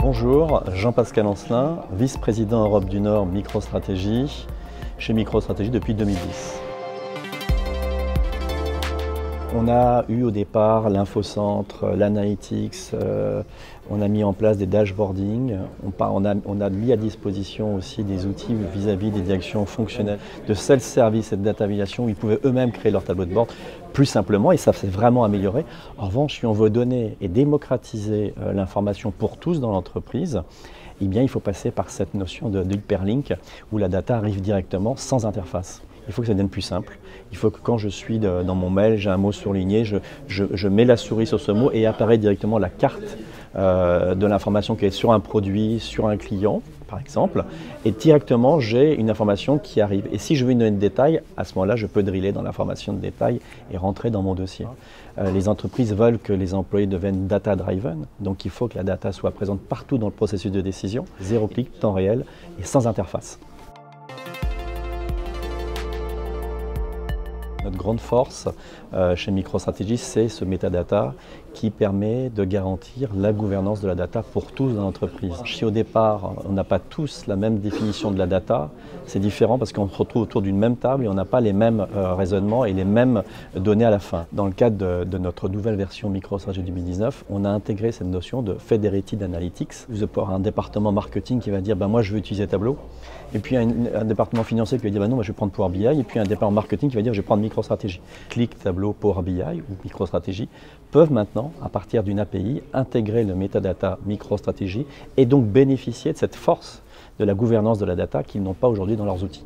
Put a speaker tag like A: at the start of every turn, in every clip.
A: Bonjour, Jean-Pascal Ancelin, vice-président Europe du Nord Microstratégie, chez Microstratégie depuis 2010. On a eu au départ l'infocentre, l'analytics, on a mis en place des dashboarding, on a mis à disposition aussi des outils vis-à-vis des directions fonctionnelles de self-service et de data validation où ils pouvaient eux-mêmes créer leur tableau de bord plus simplement et ça s'est vraiment amélioré. En revanche, si on veut donner et démocratiser l'information pour tous dans l'entreprise, eh bien, il faut passer par cette notion d'hyperlink où la data arrive directement sans interface. Il faut que ça devienne plus simple. Il faut que quand je suis dans mon mail, j'ai un mot surligné, je mets la souris sur ce mot et apparaît directement la carte de l'information qui est sur un produit, sur un client, par exemple. Et directement, j'ai une information qui arrive. Et si je veux une donnée de détail, à ce moment-là, je peux driller dans l'information de détail et rentrer dans mon dossier. Les entreprises veulent que les employés deviennent data-driven. Donc il faut que la data soit présente partout dans le processus de décision. 0 clic, temps réel et sans interface. Notre grande force chez Microstratégie, c'est ce metadata qui permet de garantir la gouvernance de la data pour tous dans l'entreprise. Si au départ, on n'a pas tous la même définition de la data, c'est différent parce qu'on se retrouve autour d'une même table et on n'a pas les mêmes raisonnements et les mêmes données à la fin. Dans le cadre de notre nouvelle version Microstratégie 2019, on a intégré cette notion de Federated Analytics. Vous allez avoir un département marketing qui va dire moi je veux utiliser Tableau, et puis un département financier qui va dire non, moi, je vais prendre Power BI, et puis un département marketing qui va dire je vais prendre Microstratégie. Click, Tableau, Power BI ou Microstratégie peuvent maintenant, à partir d'une API, intégrer le metadata Microstratégie et donc bénéficier de cette force de la gouvernance de la data qu'ils n'ont pas aujourd'hui dans leurs outils.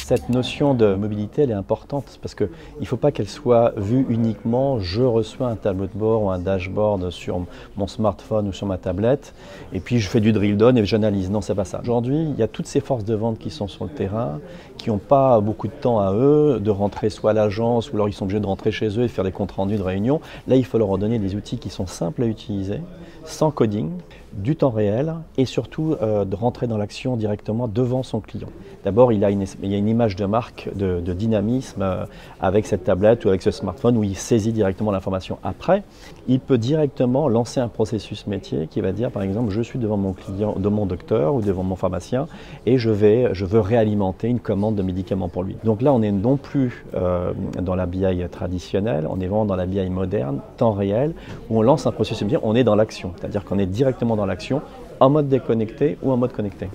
A: Cette notion de mobilité, elle est importante parce qu'il ne faut pas qu'elle soit vue uniquement je reçois un tableau de bord ou un dashboard sur mon smartphone ou sur ma tablette et puis je fais du drill down et j'analyse. Non, c'est pas ça. Aujourd'hui, il y a toutes ces forces de vente qui sont sur le terrain, qui n'ont pas beaucoup de temps à eux de rentrer soit à l'agence ou alors ils sont obligés de rentrer chez eux et faire des comptes rendus de réunion. Là, il faut leur donner des outils qui sont simples à utiliser, sans coding, du temps réel et surtout de rentrer dans l'action directement devant son client. D'abord, il y a une image de marque, de dynamisme avec cette tablette ou avec ce smartphone où il saisit directement l'information. Après, il peut directement lancer un processus métier qui va dire, par exemple, je suis devant mon client, de mon docteur ou devant mon pharmacien et je veux réalimenter une commande de médicaments pour lui. Donc là, on n'est non plus dans la BI traditionnelle, on est vraiment dans la BI moderne, temps réel, où on lance un processus métier, on est dans l'action, c'est-à-dire qu'on est directement dans l'action, en mode déconnecté ou en mode connecté.